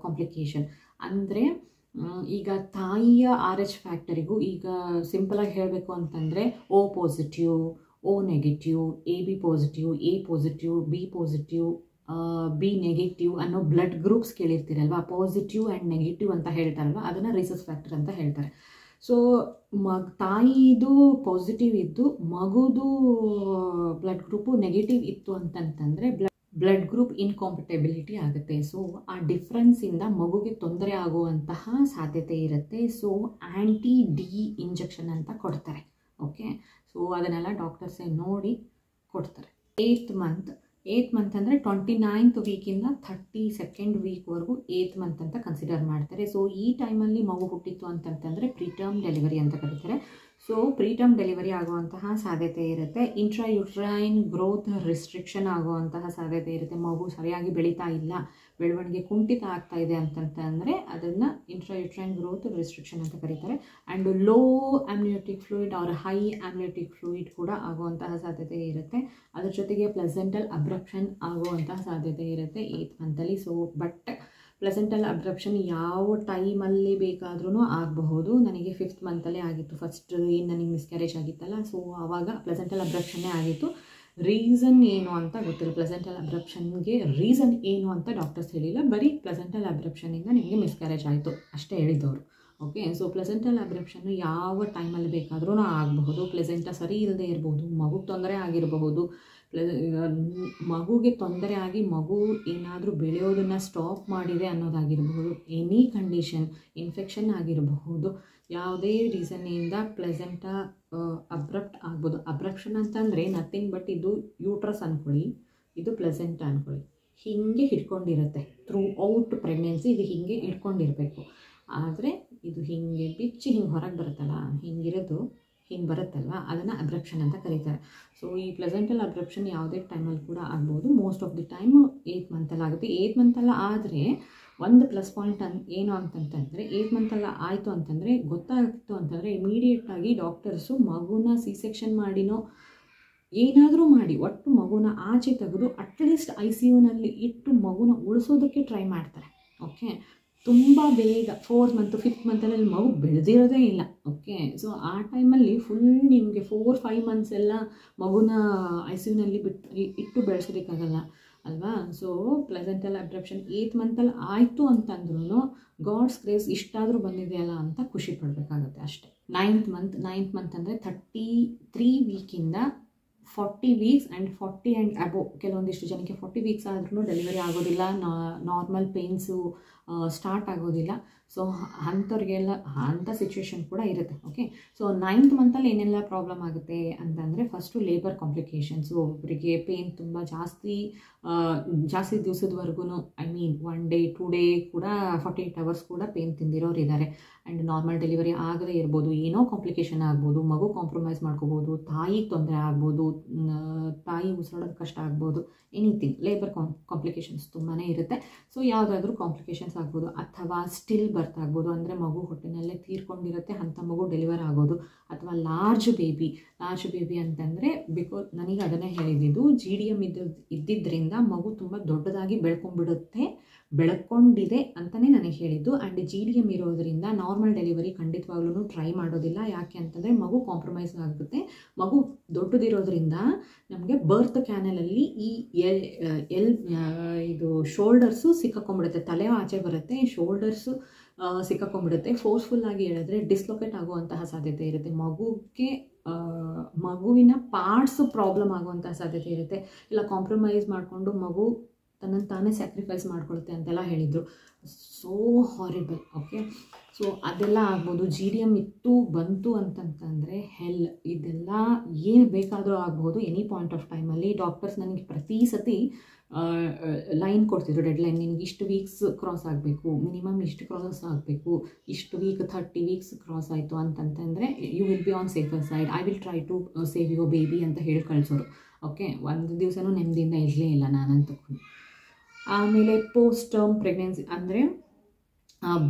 [SPEAKER 1] ಕಾಂಪ್ಲಿಕೇಶನ್ ಅಂದರೆ ಈಗ ತಾಯಿಯ RH ಫ್ಯಾಕ್ಟರಿಗೂ ಈಗ ಸಿಂಪಲಾಗಿ ಹೇಳಬೇಕು ಅಂತಂದರೆ O positive, O negative, AB positive, A positive, B positive, B negative ಅನ್ನೋ ಬ್ಲಡ್ ಗ್ರೂಪ್ಸ್ ಕೇಳಿರ್ತೀರಲ್ವ. ಪಾಸಿಟಿವ್ ಆ್ಯಂಡ್ ನೆಗೆಟಿವ್ ಅಂತ ಹೇಳ್ತಾರಲ್ವ, ಅದನ್ನು ರಿಸಸ್ ಫ್ಯಾಕ್ಟರ್ ಅಂತ ಹೇಳ್ತಾರೆ. ಸೊ ತಾಯಿದು ಪಾಸಿಟಿವ್ ಇದ್ದು ಮಗುದು ಬ್ಲಡ್ ಗ್ರೂಪು ನೆಗೆಟಿವ್ ಇತ್ತು ಅಂತಂತಂದರೆ ಬ್ಲಡ್ ಗ್ರೂಪ್ ಇನ್ಕಾಂಪಿಟಬಿಲಿಟಿ ಆಗುತ್ತೆ. ಸೊ ಆ ಡಿಫ್ರೆನ್ಸಿಂದ ಮಗುಗೆ ತೊಂದರೆ ಆಗುವಂತಹ ಸಾಧ್ಯತೆ ಇರುತ್ತೆ. ಸೊ anti-D ಇಂಜೆಕ್ಷನ್ ಅಂತ ಕೊಡ್ತಾರೆ. ಓಕೆ, ಸೊ ಅದನ್ನೆಲ್ಲ ಡಾಕ್ಟರ್ಸೇ ನೋಡಿ ಕೊಡ್ತಾರೆ. 8th 8th ಮಂತ್ ಅಂದರೆ 29th ವೀಕಿಂದ 32nd ವೀಕ್ವರೆಗೂ 8th ಮಂತ್ ಅಂತ ಕನ್ಸಿಡರ್ ಮಾಡ್ತಾರೆ. ಸೊ ಈ ಟೈಮಲ್ಲಿ ಮಗು ಹುಟ್ಟಿತ್ತು ಅಂತಂತಂದರೆ ಪ್ರೀಟರ್ಮ್ ಡೆಲಿವರಿ ಅಂತ ಕರೀತಾರೆ. ಸೊ ಪ್ರೀಟರ್ಮ್ ಡೆಲಿವರಿ ಆಗುವಂತಹ ಸಾಧ್ಯತೆ ಇರುತ್ತೆ. ಇಂಟ್ರಾಯುಟ್ರೈನ್ ಗ್ರೋತ್ ರಿಸ್ಟ್ರಿಕ್ಷನ್ ಆಗುವಂತಹ ಸಾಧ್ಯತೆ ಇರುತ್ತೆ. ಮಗು ಸರಿಯಾಗಿ ಬೆಳೀತಾ ಇಲ್ಲ, ಬೆಳವಣಿಗೆ ಕುಂಠಿತ ಆಗ್ತಾ ಇದೆ ಅಂತಂತಂದರೆ ಅದನ್ನು ಇಂಟ್ರಾಯುಟ್ರೈನ್ ಗ್ರೋತ್ ರಿಸ್ಟ್ರಿಕ್ಷನ್ ಅಂತ ಕರೀತಾರೆ. And low amniotic fluid or high amniotic fluid ಕೂಡ ಆಗುವಂತಹ ಸಾಧ್ಯತೆ ಇರುತ್ತೆ. ಅದ್ರ ಜೊತೆಗೆ ಪ್ಲೆಸೆಂಟಲ್ ಅಬ್ರಪ್ಷನ್ ಆಗುವಂತಹ ಸಾಧ್ಯತೆ ಇರುತ್ತೆ 8th ಮಂತಲ್ಲಿ. ಸೊ ಬಟ್ ಪ್ಲೆಸೆಂಟಲ್ ಅಬ್ರಪ್ಷನ್ ಯಾವ ಟೈಮಲ್ಲಿ ಬೇಕಾದ್ರೂ ಆಗಬಹುದು. ನನಗೆ 5th ಮಂತಲ್ಲೇ ಆಗಿತ್ತು. ಫಸ್ಟ್ ಏನು ನನಗೆ ಮಿಸ್ಕ್ಯಾರೇಜ್ ಆಗಿತ್ತಲ್ಲ, ಸೊ ಆವಾಗ ಪ್ಲೆಸೆಂಟಲ್ ಅಬ್ರಪ್ಷನ್ನೇ ಆಗಿತ್ತು. ರೀಸನ್ ಏನು ಅಂತ ಗೊತ್ತಿಲ್ಲ. ಪ್ಲೆಸೆಂಟಲ್ ಅಬ್ರಪ್ಷನ್ಗೆ ರೀಸನ್ ಏನು ಅಂತ ಡಾಕ್ಟರ್ಸ್ ಹೇಳಿಲ್ಲ, ಬರೀ ಪ್ಲೆಸೆಂಟಲ್ ಅಬ್ರಪ್ಷನಿಂದ ನಿಮಗೆ ಮಿಸ್ಕ್ಯಾರೇಜ್ ಆಯಿತು ಅಷ್ಟೇ ಹೇಳಿದ್ದವರು. ಓಕೆ, ಸೊ ಪ್ಲೆಸೆಂಟಲ್ ಅಬ್ರಪ್ಷನ್ನು ಯಾವ ಟೈಮಲ್ಲಿ ಬೇಕಾದ್ರೂ ಆಗಬಹುದು. ಪ್ಲೆಸೆಂಟ ಸರಿ ಇಲ್ಲದೆ ಇರಬಹುದು, ಮಗುಗೆ ತೊಂದರೆ ಆಗಿರಬಹುದು, ಮಗುಗೆ ತೊಂದರೆ ಆಗಿ ಮಗು ಏನಾದರೂ ಬೆಳೆಯೋದನ್ನು ಸ್ಟಾಪ್ ಮಾಡಿದೆ ಅನ್ನೋದಾಗಿರಬಹುದು, ಎನಿ ಕಂಡೀಷನ್, ಇನ್ಫೆಕ್ಷನ್ ಆಗಿರಬಹುದು, ಯಾವುದೇ ರೀಸನ್ನಿಂದ ಪ್ಲೆಸೆಂಟ ಅಬ್ರಪ್ಟ್ ಆಗ್ಬೋದು. ಅಬ್ರಪ್ಷನ್ ಅಂತಂದರೆ ನಥಿಂಗ್ ಬಟ್ ಇದು ಯೂಟ್ರಸ್ ಅಂದ್ಕೊಳ್ಳಿ, ಇದು ಪ್ಲೆಸೆಂಟ ಅಂದ್ಕೊಳ್ಳಿ, ಹೀಗೆ ಹಿಡ್ಕೊಂಡಿರುತ್ತೆ ಥ್ರೂ ಔಟ್ ಪ್ರೆಗ್ನೆನ್ಸಿ. ಇದು ಹೀಗೆ ಹಿಡ್ಕೊಂಡಿರಬೇಕು. ಆದರೆ ಇದು ಹೀಗೆ ಬಿಚ್ಚಿ ಹಿಂಗೆ ಹೊರಗೆ ಬರುತ್ತಲ್ಲ, ಹಿಂಗಿರೋದು ಹಿಂಗೆ ಬರುತ್ತಲ್ವ, ಅದನ್ನು ಅಬ್ರಪ್ಷನ್ ಅಂತ ಕರೀತಾರೆ. ಸೊ ಈ ಪ್ಲೆಸೆಂಟಲ್ ಅಬ್ರಪ್ಷನ್ ಯಾವುದೇ ಟೈಮಲ್ಲಿ ಕೂಡ ಆಗ್ಬೋದು. Most of the time 8th ಮಂತಲ್ಲಿ ಆಗುತ್ತೆ. 8th ಮಂತಲ್ಲ ಆದರೆ ಒಂದು ಪ್ಲಸ್ ಪಾಯಿಂಟ್ ಏನು ಅಂತಂತಂದರೆ 8th ಮಂತಲ್ಲ ಆಯಿತು ಅಂತಂದರೆ ಗೊತ್ತಾಗ್ತು ಅಂತಂದರೆ ಇಮಿಡಿಯೇಟಾಗಿ ಡಾಕ್ಟರ್ಸು ಮಗುನ ಸಿ ಸೆಕ್ಷನ್ ಮಾಡಿನೋ ಏನಾದರೂ ಮಾಡಿ ಒಟ್ಟು ಮಗುನ ಆಚೆ ತೆಗೆದು ಅಟ್ಲೀಸ್ಟ್ ICUನಲ್ಲಿ ಇಟ್ಟು ಮಗುನ ಉಳಿಸೋದಕ್ಕೆ ಟ್ರೈ ಮಾಡ್ತಾರೆ. ಓಕೆ, ತುಂಬ ಬೇಗ 4th ಮಂತ್ 5th ಮಂತಲ್ಲಿ ಮಗು ಬೆಳೆದಿರೋದೇ ಇಲ್ಲ. ಓಕೆ, ಸೊ ಆ ಟೈಮಲ್ಲಿ ಫುಲ್ ನಿಮಗೆ 4-5 ಮಂತ್ಸ್ ಎಲ್ಲ ಮಗುನ ICUನಲ್ಲಿ ಇಟ್ಟು ಬೆಳೆಸೋದಕ್ಕಾಗಲ್ಲ ಅಲ್ವಾ. ಸೊ ಪ್ಲೆಸೆಂಟಲ್ ಅಬ್ರಪ್ಷನ್ 8th ಮಂತಲ್ಲಿ ಆಯಿತು ಅಂತಂದ್ರೂ ಗಾಡ್ಸ್ ಗ್ರೇಸ್ ಇಷ್ಟಾದರೂ ಬಂದಿದೆಯಲ್ಲ ಅಂತ ಖುಷಿ ಪಡಬೇಕಾಗತ್ತೆ ಅಷ್ಟೇ. 9th ಮಂತ್ ಅಂದರೆ 33 ವೀಕಿಂದ 40 ವೀಕ್ಸ್ ಆ್ಯಂಡ್ 40 ಆ್ಯಂಡ್ ಅಬೋವ್. ಕೆಲವೊಂದಿಷ್ಟು ಜನಕ್ಕೆ 40 ವೀಕ್ಸ್ ಆದ್ರೂ ಡೆಲಿವರಿ ಆಗೋದಿಲ್ಲ, ನಾರ್ಮಲ್ ಪೇನ್ಸು ಸ್ಟಾರ್ಟ್ ಆಗೋದಿಲ್ಲ. ಸೊ ಅಂಥವ್ರಿಗೆಲ್ಲ ಅಂಥ ಸಿಚುವೇಶನ್ ಕೂಡ ಇರುತ್ತೆ. ಓಕೆ, ಸೊ 9th ಮಂತಲ್ಲಿ ಏನೆಲ್ಲ ಪ್ರಾಬ್ಲಮ್ ಆಗುತ್ತೆ ಅಂತಂದರೆ ಫಸ್ಟು ಲೇಬರ್ ಕಾಂಪ್ಲಿಕೇಶನ್ಸು. ಒಬ್ಬರಿಗೆ ಪೇನ್ ತುಂಬ ಜಾಸ್ತಿ ದಿವಸದವರೆಗೂ, ಐ ಮೀನ್ 1 day 2 day ಕೂಡ 48 hours ಕೂಡ ಪೇನ್ ತಿಂದಿರೋರು ಇದ್ದಾರೆ. ಆ್ಯಂಡ್ ನಾರ್ಮಲ್ ಡೆಲಿವರಿ ಆಗದೇ ಇರ್ಬೋದು, ಏನೋ ಕಾಂಪ್ಲಿಕೇಶನ್ ಆಗ್ಬೋದು, ಮಗು ಕಾಂಪ್ರಮೈಸ್ ಮಾಡ್ಕೋಬೋದು, ತಾಯಿಗೆ ತೊಂದರೆ ಆಗ್ಬೋದು, ತಾಯಿ ಉಸಿರಾಡೋದು ಕಷ್ಟ ಆಗ್ಬೋದು, ಎನಿಥಿಂಗ್. ಲೇಬರ್ ಕಾಂಪ್ಲಿಕೇಶನ್ಸ್ ತುಂಬಾ ಇರುತ್ತೆ. ಸೊ ಯಾವುದಾದ್ರೂ ಕಾಂಪ್ಲಿಕೇಶನ್ಸ್ ಆಗ್ಬೋದು, ಅಥವಾ ಸ್ಟಿಲ್ ಬರ್ತ್ ಆಗ್ಬೋದು, ಅಂದರೆ ಮಗು ಹೊಟ್ಟೆನಲ್ಲೇ ತೀರ್ಕೊಂಡಿರುತ್ತೆ ಅಂಥ ಮಗು ಡೆಲಿವರ್ ಆಗೋದು, ಅಥವಾ ಲಾರ್ಜ್ ಬೇಬಿ ಅಂತಂದರೆ ಬಿಕಾಸ್ ನನಗೆ ಅದನ್ನೇ ಹೇಳಿದ್ದು, GDM ಇದ್ದಿದ್ದರಿಂದ ಮಗು ತುಂಬ ದೊಡ್ಡದಾಗಿ ಬೆಳ್ಕೊಂಡಿದೆ ಅಂತಲೇ ನನಗೆ ಹೇಳಿದ್ದು. ಆ್ಯಂಡ್ GDM ಇರೋದರಿಂದ ನಾರ್ಮಲ್ ಡೆಲಿವರಿ ಖಂಡಿತವಾಗ್ಲೂ ಟ್ರೈ ಮಾಡೋದಿಲ್ಲ. ಯಾಕೆ ಅಂತಂದರೆ ಮಗು ಕಾಂಪ್ರಮೈಸ್ ಆಗುತ್ತೆ. ಮಗು ದೊಡ್ಡದಿರೋದ್ರಿಂದ ನಮಗೆ ಬರ್ತ್ ಕ್ಯಾನಲಲ್ಲಿ ಈ ಇದು ಶೋಲ್ಡರ್ಸು ಸಿಕ್ಕಾಕೊಂಡ್ಬಿಡುತ್ತೆ, ತಲೆ ಆಚೆ ಬರುತ್ತೆ, ಶೋಲ್ಡರ್ಸು ಸಿಕ್ಕಾಕೊಂಡ್ಬಿಡುತ್ತೆ. ಫೋರ್ಸ್ಫುಲ್ಲಾಗಿ ಹೇಳಿದ್ರೆ ಡಿಸ್ಲೊಕೇಟ್ ಆಗುವಂತಹ ಸಾಧ್ಯತೆ ಇರುತ್ತೆ. ಮಗುವಿನ ಪಾರ್ಟ್ಸು ಪ್ರಾಬ್ಲಮ್ ಆಗುವಂತಹ ಸಾಧ್ಯತೆ ಇರುತ್ತೆ. ಇಲ್ಲ ಕಾಂಪ್ರಮೈಸ್ ಮಾಡಿಕೊಂಡು ಮಗು ತನ್ನನ್ನು ತಾನೇ ಸ್ಯಾಕ್ರಿಫೈಸ್ ಮಾಡ್ಕೊಳುತ್ತೆ ಅಂತೆಲ್ಲ ಹೇಳಿದರು. So horrible. ಓಕೆ, ಸೊ ಅದೆಲ್ಲ ಆಗ್ಬೋದು. GDM ಬಂತು ಅಂತಂತಂದರೆ ಇದೆಲ್ಲ ಏನು ಬೇಕಾದರೂ ಆಗ್ಬೋದು ಎನಿ ಪಾಯಿಂಟ್ ಆಫ್ ಟೈಮಲ್ಲಿ. ಡಾಕ್ಟರ್ಸ್ ನನಗೆ ಪ್ರತಿ ಸತಿ ಲೈನ್ ಕೊಡ್ತಿದ್ರು, ಡೆಡ್ ಲೈನ್, ನಿನಗೆ ಇಷ್ಟು ವೀಕ್ಸ್ ಕ್ರಾಸ್ ಆಗಬೇಕು, ಮಿನಿಮಮ್ ಇಷ್ಟು ಕ್ರಾಸ್ ಆಗಬೇಕು, ಇಷ್ಟು ವೀಕ್ 30 ವೀಕ್ಸ್ ಕ್ರಾಸ್ ಆಯಿತು ಅಂತಂತಂದರೆ you will be on safer side, I will try to save your baby ಅಂತ ಹೇಳಿ ಕಳಿಸೋರು. ಓಕೆ, ಒಂದು ದಿವಸನೂ ನೆಮ್ಮದಿಯಿಂದ ಇರಲೇ ಇಲ್ಲ ನಾನಂತೂ. ಆಮೇಲೆ ಪೋಸ್ಟ್ ಟರ್ಮ್ ಪ್ರೆಗ್ನೆನ್ಸಿ ಅಂದರೆ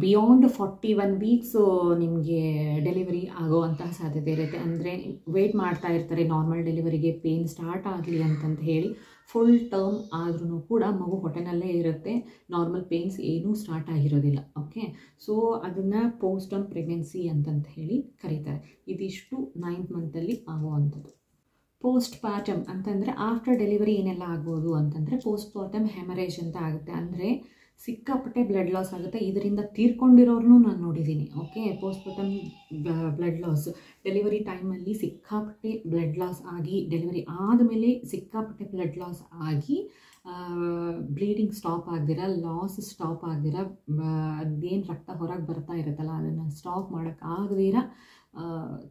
[SPEAKER 1] ಬಿಯಾಂಡ್ 41 ವೀಕ್ಸು ನಿಮಗೆ ಡೆಲಿವರಿ ಆಗೋವಂತಹ ಸಾಧ್ಯತೆ ಇರುತ್ತೆ. ಅಂದರೆ ವೆಯ್ಟ್ ಮಾಡ್ತಾ ಇರ್ತಾರೆ ನಾರ್ಮಲ್ ಡೆಲಿವರಿಗೆ ಪೇನ್ ಸ್ಟಾರ್ಟ್ ಆಗಲಿ ಅಂತಂತ ಹೇಳಿ. ಫುಲ್ ಟರ್ಮ್ ಆದ್ರೂ ಕೂಡ ಮಗು ಹೊಟ್ಟೆನಲ್ಲೇ ಇರುತ್ತೆ, ನಾರ್ಮಲ್ ಪೇನ್ಸ್ ಏನೂ ಸ್ಟಾರ್ಟ್ ಆಗಿರೋದಿಲ್ಲ. ಓಕೆ, ಸೊ ಅದನ್ನು ಪೋಸ್ಟ್ ಟರ್ಮ್ ಪ್ರೆಗ್ನೆನ್ಸಿ ಅಂತಂತ ಹೇಳಿ ಕರೀತಾರೆ. ಇದಿಷ್ಟು 9th ಮಂತಲ್ಲಿ ಆಗುವಂಥದ್ದು. ಪೋಸ್ಟ್ ಪಾರ್ಟಮ್ ಅಂತಂದರೆ ಆಫ್ಟರ್ ಡೆಲಿವರಿ ಏನೆಲ್ಲ ಆಗ್ಬೋದು ಅಂತಂದರೆ ಪೋಸ್ಟ್ ಪಾರ್ಟಮ್ ಹೆಮರೇಜ್ ಅಂತ ಆಗುತ್ತೆ. ಅಂದರೆ ಸಿಕ್ಕಾಪಟ್ಟೆ ಬ್ಲಡ್ ಲಾಸ್ ಆಗುತ್ತೆ. ಇದರಿಂದ ತೀರ್ಕೊಂಡಿರೋರ್ನೂ ನಾನು ನೋಡಿದ್ದೀನಿ. Okay, post partum blood loss, delivery ಟೈಮಲ್ಲಿ ಸಿಕ್ಕಾಪಟ್ಟೆ ಬ್ಲಡ್ ಲಾಸ್ ಆಗಿ, ಡೆಲಿವರಿ ಆದಮೇಲೆ ಸಿಕ್ಕಾಪಟ್ಟೆ ಬ್ಲಡ್ ಲಾಸ್ ಆಗಿ, ಬ್ಲೀಡಿಂಗ್ ಸ್ಟಾಪ್ ಆಗ್ದಿರ, ಲಾಸ್ ಸ್ಟಾಪ್ ಆಗ್ದಿರ, ಅದೇನು ರಕ್ತ ಹೊರಗೆ ಬರ್ತಾ ಇರುತ್ತಲ್ಲ ಅದನ್ನು ಸ್ಟಾಪ್ ಮಾಡೋಕ್ಕಾಗದಿರ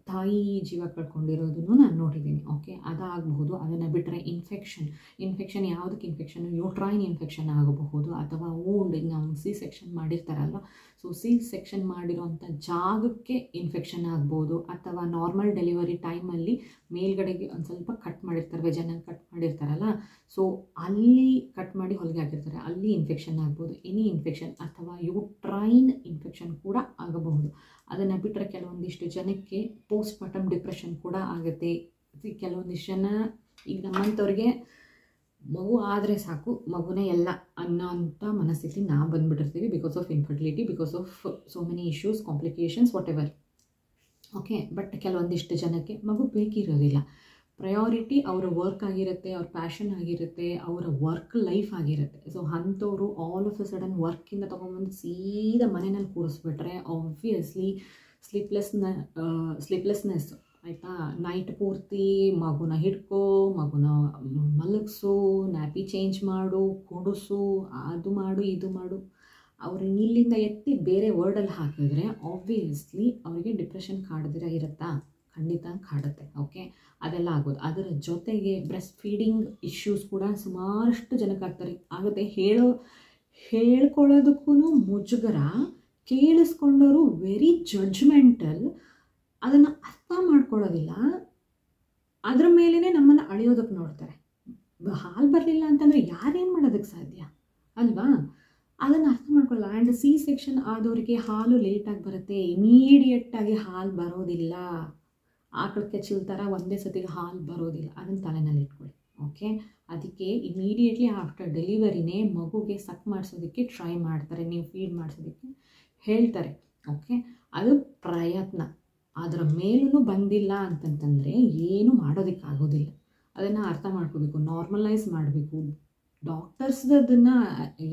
[SPEAKER 1] ತಾಯಿ ಜೀವ ಕಳ್ಕೊಂಡಿರೋದನ್ನು ನಾನು ನೋಡಿದ್ದೀನಿ. ಓಕೆ, ಅದಾಗಬಹುದು. ಅದನ್ನು ಬಿಟ್ಟರೆ ಇನ್ಫೆಕ್ಷನ್ ಯಾವುದಕ್ಕೆ ಇನ್ಫೆಕ್ಷನ್, ಯೂಟ್ರೈನ್ ಇನ್ಫೆಕ್ಷನ್ ಆಗಬಹುದು, ಅಥವಾ ವೂಂಡ್, ನಾವು ಸಿ ಸೆಕ್ಷನ್ ಮಾಡಿರ್ತಾರಲ್ವ, ಸೊ ಸಿ ಸೆಕ್ಷನ್ ಮಾಡಿರೋಂಥ ಜಾಗಕ್ಕೆ ಇನ್ಫೆಕ್ಷನ್ ಆಗ್ಬೋದು, ಅಥವಾ ನಾರ್ಮಲ್ ಡೆಲಿವರಿ ಟೈಮಲ್ಲಿ ಮೇಲ್ಗಡೆಗೆ ಒಂದು ಸ್ವಲ್ಪ ಕಟ್ ಮಾಡಿರ್ತಾರೆ, ವೆಜನ್ನ ಕಟ್ ಮಾಡಿರ್ತಾರಲ್ಲ, ಸೊ ಅಲ್ಲಿ ಕಟ್ ಮಾಡಿ ಹೊಲಿಗೆ ಹಾಕಿರ್ತಾರೆ, ಅಲ್ಲಿ ಇನ್ಫೆಕ್ಷನ್ ಆಗ್ಬೋದು. ಎನಿ ಇನ್ಫೆಕ್ಷನ್ ಅಥವಾ ಯೂಟ್ರೈನ್ ಇನ್ಫೆಕ್ಷನ್ ಕೂಡ ಆಗಬಹುದು. ಅದನ್ನು ಬಿಟ್ಟರೆ ಕೆಲವೊಂದಿಷ್ಟು ಜನಕ್ಕೆ ಪೋಸ್ಟ್ ಪಾರ್ಟಮ್ ಡಿಪ್ರೆಷನ್ ಕೂಡ ಆಗುತ್ತೆ. ಕೆಲವೊಂದಿಷ್ಟು ಜನ ಈಗ ನಮ್ಮಂಥವ್ರಿಗೆ ಮಗು ಆದರೆ ಸಾಕು, ಮಗುನೇ ಎಲ್ಲ ಅನ್ನೋ ಅಂಥ ಮನಸ್ಥಿತಿ ನಾವು ಬಂದುಬಿಟ್ಟಿರ್ತೀವಿ, because of infertility, because of so many issues, complications, whatever. Okay, but ಕೆಲವೊಂದಿಷ್ಟು ಜನಕ್ಕೆ ಮಗು ಬೇಕಿರೋದಿಲ್ಲ. ಪ್ರಯಾರಿಟಿ ಅವರ ವರ್ಕ್ ಆಗಿರುತ್ತೆ, ಅವ್ರ ಪ್ಯಾಷನ್ ಆಗಿರುತ್ತೆ, ಅವರ ವರ್ಕ್ ಲೈಫ್ ಆಗಿರುತ್ತೆ. ಸೊ ಅಂಥವ್ರು ಆಲ್ ಆಫ್ ಅ ಸಡನ್ ವರ್ಕಿಂದ ತೊಗೊಂಬಂದು ಸೀದಾ ಮನೆಯಲ್ಲಿ ಕೂರಿಸ್ಬಿಟ್ರೆ ಆಬ್ವಿಯಸ್ಲಿ ಸ್ಲೀಪ್ಲೆಸ್ನೆಸ್, ಆಯಿತಾ, ನೈಟ್ ಪೂರ್ತಿ ಮಗುನ ಹಿಡ್ಕೋ, ಮಗುನ ಮಲಗಿಸು, ನ್ಯಾಪಿ ಚೇಂಜ್ ಮಾಡು, ಕುಡಿಸು, ಅದು ಮಾಡು, ಇದು ಮಾಡು. ಅವ್ರನ್ನ ಇಲ್ಲಿಂದ ಎತ್ತಿ ಬೇರೆ ವರ್ಡಲ್ಲಿ ಹಾಕಿದ್ರೆ ಆಬ್ವಿಯಸ್ಲಿ ಅವರಿಗೆ ಡಿಪ್ರೆಷನ್ ಕಾಡ್ದಿರ ಇರುತ್ತಾ? ಖಂಡಿತ ಕಾಡುತ್ತೆ. ಓಕೆ, ಅದೆಲ್ಲ ಆಗೋದು. ಅದರ ಜೊತೆಗೆ ಬ್ರೆಸ್ಟ್ ಫೀಡಿಂಗ್ ಇಶ್ಯೂಸ್ ಕೂಡ ಸುಮಾರಷ್ಟು ಜನಕ್ಕಾಗ್ತಾರೆ ಆಗುತ್ತೆ. ಹೇಳ್ಕೊಳ್ಳೋದಕ್ಕೂ ಮುಜುಗರ, ಕೇಳಿಸ್ಕೊಂಡವರು ವೆರಿ ಜಡ್ಜ್ಮೆಂಟಲ್, ಅದನ್ನು ಅರ್ಥ ಮಾಡ್ಕೊಳ್ಳೋದಿಲ್ಲ, ಅದ್ರ ಮೇಲೇ ನಮ್ಮನ್ನು ಅಳೆಯೋದಕ್ಕೆ ನೋಡ್ತಾರೆ. ಹಾಲು ಬರಲಿಲ್ಲ ಅಂತಂದರೆ ಯಾರೇನು ಮಾಡೋದಕ್ಕೆ ಸಾಧ್ಯ ಅಲ್ವಾ? ಅದನ್ನು ಅರ್ಥ ಮಾಡ್ಕೊಳ್ಳಲ್ಲ. ಆ್ಯಂಡ್ ಸಿ ಸೆಕ್ಷನ್ ಆದವರಿಗೆ ಹಾಲು ಲೇಟಾಗಿ ಬರುತ್ತೆ, ಇಮಿಡಿಯೇಟಾಗಿ ಹಾಲು ಬರೋದಿಲ್ಲ. ಆಕಳಕ್ಕೆ ಚಿಲ್ತರ ಒಂದೇ ಸತಿಗೆ ಹಾಲು ಬರೋದಿಲ್ಲ, ಅದನ್ನು ತಲೆನಲ್ಲಿ ಇಟ್ಕೊಳ್ಳಿ. ಓಕೆ, ಅದಕ್ಕೆ ಇಮಿಡಿಯೇಟ್ಲಿ ಆಫ್ಟರ್ ಡೆಲಿವರಿನೇ ಮಗುಗೆ ಸಕ್ ಮಾಡಿಸೋದಕ್ಕೆ ಟ್ರೈ ಮಾಡ್ತಾರೆ, ನೀವು ಫೀಡ್ ಮಾಡಿಸೋದಕ್ಕೆ ಹೇಳ್ತಾರೆ. ಓಕೆ, ಅದು ಪ್ರಯತ್ನ. ಅದರ ಮೇಲೂ ಬಂದಿಲ್ಲ ಅಂತಂತಂದರೆ ಏನು ಮಾಡೋದಕ್ಕಾಗೋದಿಲ್ಲ. ಅದನ್ನು ಅರ್ಥ ಮಾಡ್ಕೋಬೇಕು, ನಾರ್ಮಲೈಸ್ ಮಾಡಬೇಕು. ಡಾಕ್ಟರ್ಸ್ ಅದನ್ನು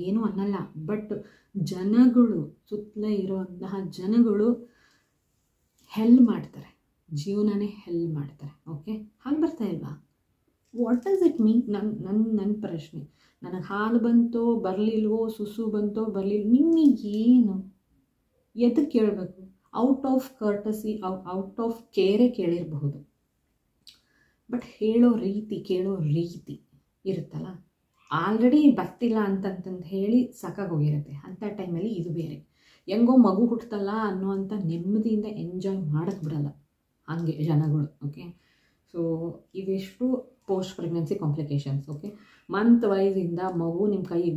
[SPEAKER 1] ಏನೂ ಅನ್ನಲ್ಲ, ಬಟ್ ಜನಗಳು, ಸುತ್ತಲೇ ಇರುವಂತಹ ಜನಗಳು ಹೆಲ್ ಮಾಡ್ತಾರೆ, ಜೀವನನೇ ಹೆಲ್ ಮಾಡ್ತಾರೆ. ಓಕೆ, ಹಾಲು ಬರ್ತಾ ಇಲ್ವಾ? What does it mean? ನನ್ನ ಪ್ರಶ್ನೆ, ನನಗೆ ಹಾಲು ಬಂತೋ ಬರಲಿಲ್ವೋ, ಸುಸು ಬಂತೋ ಬರಲಿಲ್ಲ, ನಿಮಗೇನು? ಎದಕ್ಕೆ ಕೇಳಬೇಕು? Out of courtesy, out of ಕೇರೇ ಕೇಳಿರಬಹುದು, ಬಟ್ ಹೇಳೋ ರೀತಿ, ಕೇಳೋ ರೀತಿ ಇರುತ್ತಲ್ಲ, ಆಲ್ರೆಡಿ ಬರ್ತಿಲ್ಲ ಅಂತಂತಂದು ಹೇಳಿ ಸಾಕಾಗೋಗಿರುತ್ತೆ. ಅಂಥ ಟೈಮಲ್ಲಿ ಇದು ಬೇರೆ, ಹೆಂಗೋ ಮಗು ಹುಟ್ಟುತ್ತಲ್ಲ ಅನ್ನೋವಂಥ ನೆಮ್ಮದಿಯಿಂದ ಎಂಜಾಯ್ ಮಾಡೋಕ್ಕೆ ಬಿಡಲ್ಲ ಹಾಗೆ ಜನಗಳು. ಓಕೆ, ಸೊ ಇವೆಷ್ಟು post pregnancy complications. Okay, month ವೈಸಿಂದ ಮಗು ನಿಮ್ಮ ಕೈಗೆ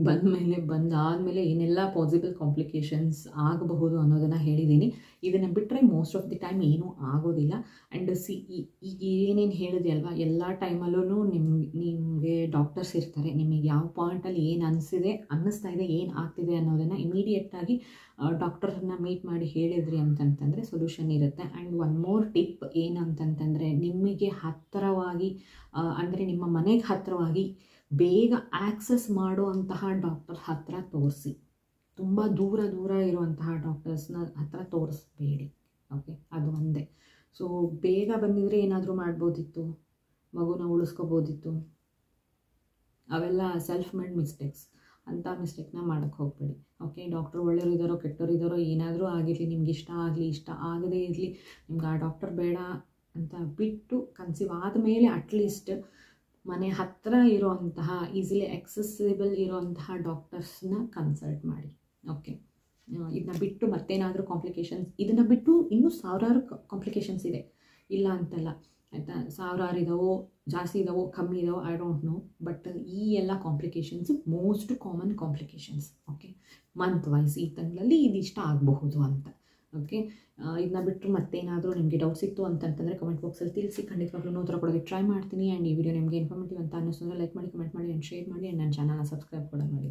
[SPEAKER 1] ಬಂದಾದಮೇಲೆ ಏನೆಲ್ಲ ಪಾಸಿಬಲ್ ಕಾಂಪ್ಲಿಕೇಶನ್ಸ್ ಆಗಬಹುದು ಅನ್ನೋದನ್ನು ಹೇಳಿದ್ದೀನಿ. ಇದನ್ನು ಬಿಟ್ಟರೆ ಮೋಸ್ಟ್ ಆಫ್ ದಿ ಟೈಮ್ ಏನೂ ಆಗೋದಿಲ್ಲ. ಆ್ಯಂಡ್ ಈಗ ಏನೇನು ಹೇಳಿದೆ ಅಲ್ವಾ, ಎಲ್ಲ ಟೈಮಲ್ಲೂ ನಿಮಗೆ ಡಾಕ್ಟರ್ಸ್ ಇರ್ತಾರೆ. ನಿಮಗೆ ಯಾವ ಪಾಯಿಂಟಲ್ಲಿ ಏನು ಅನ್ನಿಸ್ತಾ ಇದೆ, ಏನು ಆಗ್ತಿದೆ ಅನ್ನೋದನ್ನು ಇಮಿಡಿಯೇಟಾಗಿ ಡಾಕ್ಟರ್ನ ಮೀಟ್ ಮಾಡಿ ಹೇಳಿದ್ರಿ ಅಂತಂತಂದರೆ ಸೊಲ್ಯೂಷನ್ ಇರುತ್ತೆ. ಆ್ಯಂಡ್ ಒನ್ ಮೋರ್ ಟಿಪ್ ಏನಂತಂತಂದರೆ, ನಿಮಗೆ ಹತ್ತಿರವಾಗಿ ಅಂದರೆ ನಿಮ್ಮ ಮನೆಗೆ ಹತ್ತಿರವಾಗಿ ಬೇಗ ಆ್ಯಕ್ಸಸ್ ಮಾಡುವಂತಹ ಡಾಕ್ಟರ್ ಹತ್ತಿರ ತೋರಿಸಿ. ತುಂಬ ದೂರ ಇರುವಂತಹ ಡಾಕ್ಟರ್ಸ್ನ ಹತ್ತಿರ ತೋರಿಸ್ಬೇಡಿ. ಓಕೆ, ಅದು ಒಂದೇ. ಸೊ ಬೇಗ ಬಂದಿದ್ರೆ ಏನಾದರೂ ಮಾಡ್ಬೋದಿತ್ತು, ಮಗುನ ಉಳಿಸ್ಕೋಬೋದಿತ್ತು. ಅವೆಲ್ಲ ಸೆಲ್ಫ್ ಮೇಡ್ ಮಿಸ್ಟೇಕ್ಸ್. ಅಂಥ ಮಿಸ್ಟೇಕ್ನ ಮಾಡೋಕ್ಕೆ ಹೋಗಬೇಡಿ. ಓಕೆ, ಡಾಕ್ಟ್ರು ಒಳ್ಳೆಯವರಿದ್ದಾರೋ ಕೆಟ್ಟವರಿದ್ದಾರೋ ಏನಾದರೂ ಆಗಿರಲಿ, ನಿಮ್ಗೆ ಇಷ್ಟ ಆಗಲಿ ಇಷ್ಟ ಆಗದೇ ಇರಲಿ, ನಿಮ್ಗೆ ಆ ಡಾಕ್ಟರ್ ಬೇಡ ಅಂತ ಬಿಟ್ಟು ಕನ್ಸೀವ್ ಆದಮೇಲೆ ಅಟ್ಲೀಸ್ಟ್ ಮನೆ ಹತ್ತಿರ ಇರೋವಂತಹ ಈಸಿಲಿ ಆಕ್ಸೆಸಿಬಲ್ ಇರೋವಂತಹ ಡಾಕ್ಟರ್ಸ್ನ ಕನ್ಸಲ್ಟ್ ಮಾಡಿ. ಓಕೆ, ಇದನ್ನ ಬಿಟ್ಟು ಮತ್ತೇನಾದರೂ ಕಾಂಪ್ಲಿಕೇಶನ್ಸ್, ಇದನ್ನು ಬಿಟ್ಟು ಇನ್ನೂ ಸಾವಿರಾರು ಕಾಂಪ್ಲಿಕೇಶನ್ಸ್ ಇದೆ, ಇಲ್ಲ ಅಂತಲ್ಲ, ಆಯಿತಾ. ಸಾವಿರಾರು ಇದಾವೋ, ಜಾಸ್ತಿ ಇದಾವೋ, ಕಮ್ಮಿ ಇದಾವೋ, ಐ ಡೋಂಟ್ ನೋ, ಬಟ್ ಈ ಎಲ್ಲ complications most common complications. Okay, month wise ಈ ತಿಂಗಳಲ್ಲಿ ಇದಿಷ್ಟ ಆಗಬಹುದು ಅಂತ. ಓಕೆ, ಇದನ್ನ ಬಿಟ್ಟರು ಮತ್ತೇನಾದರೂ ನಿಮಗೆ ಡೌಟ್ಸ್ ಇತ್ತು ಅಂತಂತಂದರೆ ಕಮೆಂಟ್ ಬಾಕ್ಸಲ್ಲಿ ತಿಳಿಸಿ, ಖಂಡಿತವಾಗ್ಲೂ ಉತ್ತರ ಕೊಡೋದಕ್ಕೆ ಟ್ರೈ ಮಾಡ್ತೀನಿ. ಆ್ಯಂಡ್ ಈ ವಿಡಿಯೋ ನಿಮಗೆ ಇನ್ಫಾರ್ಮೇಟಿವ್ ಅಂತ ಅನ್ನಿಸ್ತಂದರೆ ಲೈಕ್ ಮಾಡಿ, ಕಮೆಂಟ್ ಮಾಡಿ, ಆ್ಯಂಡ್ ಶೇರ್ ಮಾಡಿ, ಆ್ಯಂಡ್ ನನ್ನ ಚಾನಲ್ನ ಸಬ್ಸ್ಕ್ರೈಬ್ ಕೂಡ ಮಾಡಿ.